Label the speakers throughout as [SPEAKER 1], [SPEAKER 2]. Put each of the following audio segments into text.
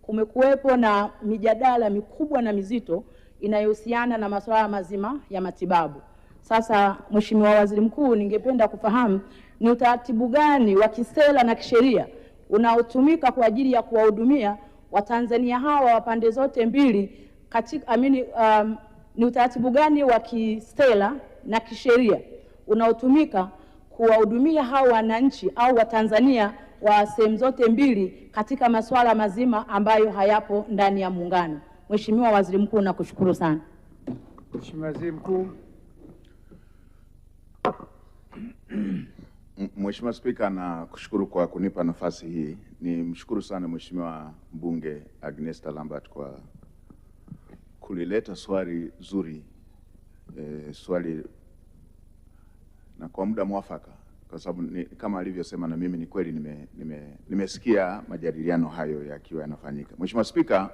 [SPEAKER 1] kumekuwepo na mijadala mikubwa na mizito inayohusiana na masuala mazima ya matibabu. Sasa Mheshimiwa Waziri Mkuu, ningependa kufahamu ni utaratibu gani wa kisera na kisheria unaotumika kwa ajili ya kuwahudumia Watanzania hawa wa pande zote mbili katika ni utaratibu gani wa kisera na kisheria unaotumika kuwahudumia hawa wananchi au Watanzania wa sehemu zote mbili katika masuala mazima ambayo hayapo ndani ya muungano. Mheshimiwa Waziri Mkuu, nakushukuru sana.
[SPEAKER 2] Mheshimiwa Waziri Mkuu.
[SPEAKER 3] Mheshimiwa Spika, nakushukuru kwa kunipa nafasi hii. Nimshukuru sana Mheshimiwa Mbunge Agnesta Lambert kwa kulileta swali zuri, swali na kwa muda mwafaka, kwa sababu kama alivyosema na mimi ni kweli nimesikia majadiliano hayo yakiwa yanafanyika. Mheshimiwa Spika,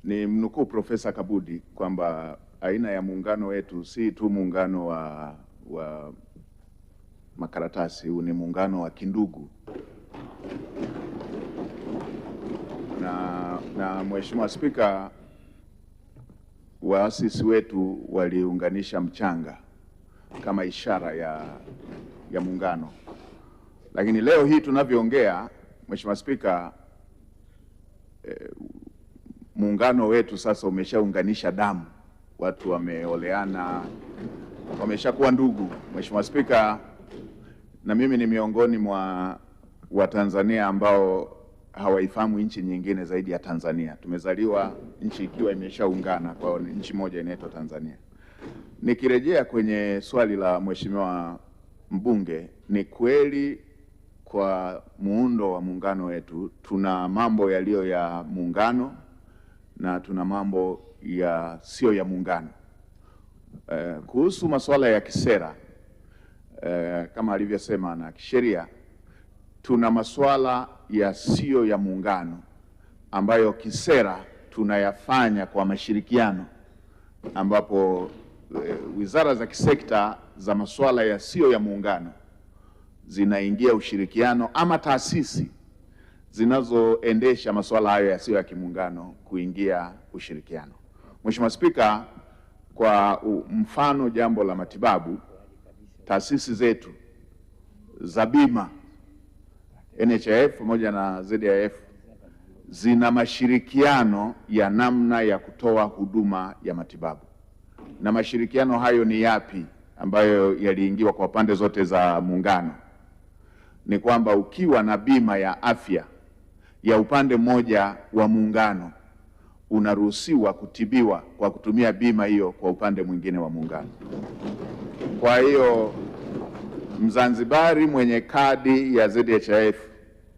[SPEAKER 3] ni mnukuu Profesa Kabudi kwamba aina ya muungano wetu si tu muungano wa makaratasi, huu ni muungano wa kindugu. Na Mheshimiwa Spika, waasisi wetu waliunganisha mchanga kama ishara ya muungano, lakini leo hii tunavyoongea, Mheshimiwa Spika, muungano wetu sasa umeshaunganisha damu, watu wameoleana, wameshakuwa ndugu. Mheshimiwa Spika, na mimi ni miongoni mwa Watanzania ambao hawaifahamu nchi nyingine zaidi ya Tanzania. Tumezaliwa nchi ikiwa imeshaungana kwa nchi moja inaitwa Tanzania. Nikirejea kwenye swali la Mheshimiwa mbunge, ni kweli kwa muundo wa muungano wetu tuna mambo yaliyo ya muungano na tuna mambo ya sio ya muungano. Kuhusu masuala ya kisera, kama alivyosema, na kisheria, tuna masuala ya sio ya muungano ambayo kisera tunayafanya kwa mashirikiano, ambapo wizara za kisekta za masuala ya sio ya muungano zinaingia ushirikiano, ama taasisi zinazoendesha masuala hayo yasiyo ya kimuungano kuingia ushirikiano. Mheshimiwa Spika, kwa mfano jambo la matibabu, taasisi zetu za bima NHIF pamoja na ZIF zina mashirikiano ya namna ya kutoa huduma ya matibabu. Na mashirikiano hayo ni yapi ambayo yaliingiwa kwa pande zote za muungano? Ni kwamba ukiwa na bima ya afya ya upande mmoja wa muungano, unaruhusiwa kutibiwa kwa kutumia bima hiyo kwa upande mwingine wa muungano. Kwa hiyo Mzanzibari mwenye kadi ya ZHIF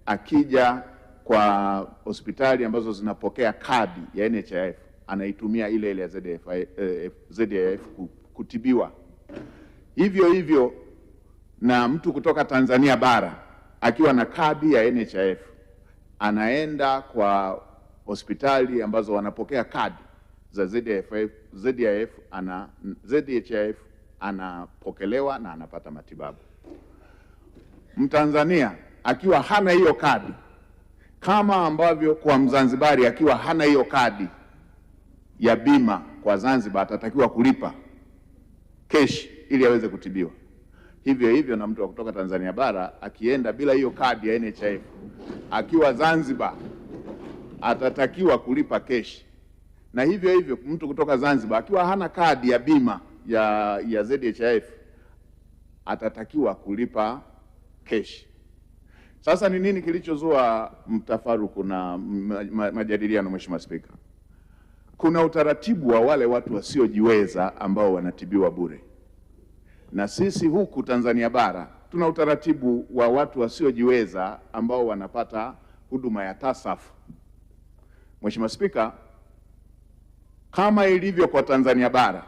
[SPEAKER 3] akija kwa hospitali ambazo zinapokea kadi ya NHIF, anaitumia ile ile ya ZHIF kutibiwa. Hivyo hivyo na mtu kutoka Tanzania bara akiwa na kadi ya NHIF anaenda kwa hospitali ambazo wanapokea kadi za ZHIF anapokelewa na anapata matibabu. Mtanzania akiwa hana hiyo kadi, kama ambavyo kwa Mzanzibari akiwa hana hiyo kadi ya bima kwa Zanzibar atatakiwa kulipa keshi ili aweze kutibiwa. Hivyo hivyo na mtu wa kutoka Tanzania bara akienda bila hiyo kadi ya NHIF akiwa Zanzibar atatakiwa kulipa keshi. Na hivyo hivyo mtu kutoka Zanzibar akiwa hana kadi ya bima ya ZHIF atatakiwa kulipa keshi. Sasa ni nini kilichozua mtafaruku na majadiliano, Mheshimiwa Spika? Kuna utaratibu wa wale watu wasiojiweza ambao wanatibiwa bure, na sisi huku Tanzania bara tuna utaratibu wa watu wasiojiweza ambao wanapata huduma ya TASAF. Mheshimiwa Spika, kama ilivyo kwa Tanzania bara,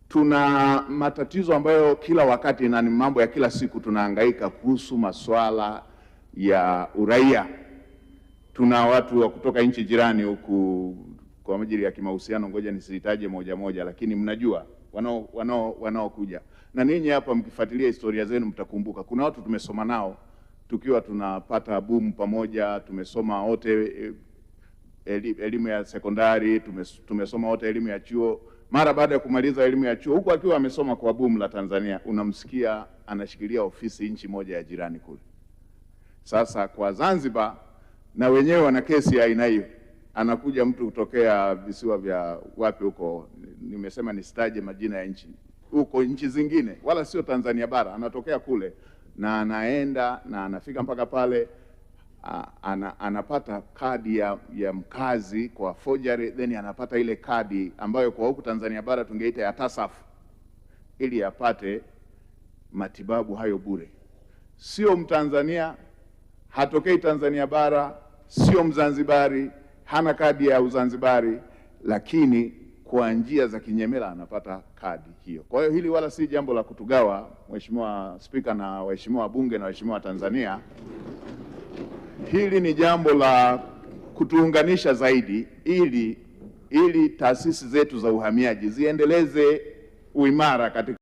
[SPEAKER 3] tuna matatizo ambayo kila wakati na ni mambo ya kila siku tunahangaika kuhusu masuala ya uraia. Tuna watu wa kutoka nchi jirani huku kwa ajili ya kimahusiano, ngoja nisitaje moja moja, lakini mnajua wanaokuja. Na ninyi hapa mkifuatilia historia zenu mtakumbuka kuna watu tumesoma nao tukiwa tunapata boom pamoja. Tumesoma wote elimu ya sekondari, tumesoma wote elimu ya chuo. Mara baada ya kumaliza elimu ya chuo, huku akiwa amesoma kwa boom la Tanzania, unamsikia anashikilia ofisi nchi moja ya jirani kule. Sasa kwa Zanzibar na wenyewe wana kesi ya aina hiyo. Anakuja mtu kutokea visiwa vya wapi huko, nimesema nisitaje majina ya nchi, huko nchi zingine, wala sio Tanzania bara, anatokea kule na anaenda na anafika mpaka pale, anapata kadi ya mkazi kwa forgery, then anapata ile kadi ambayo kwa huku Tanzania bara tungeita ya TASAF, ili apate matibabu hayo bure. Sio Mtanzania, hatokei Tanzania bara, sio Mzanzibari, hana kadi ya Uzanzibari, lakini kwa njia za kinyemela anapata kadi hiyo. Kwa hiyo hili wala si jambo la kutugawa, Mheshimiwa Spika na waheshimiwa wabunge na waheshimiwa Tanzania. Hili ni jambo la kutuunganisha zaidi, ili taasisi zetu za uhamiaji ziendeleze uimara katika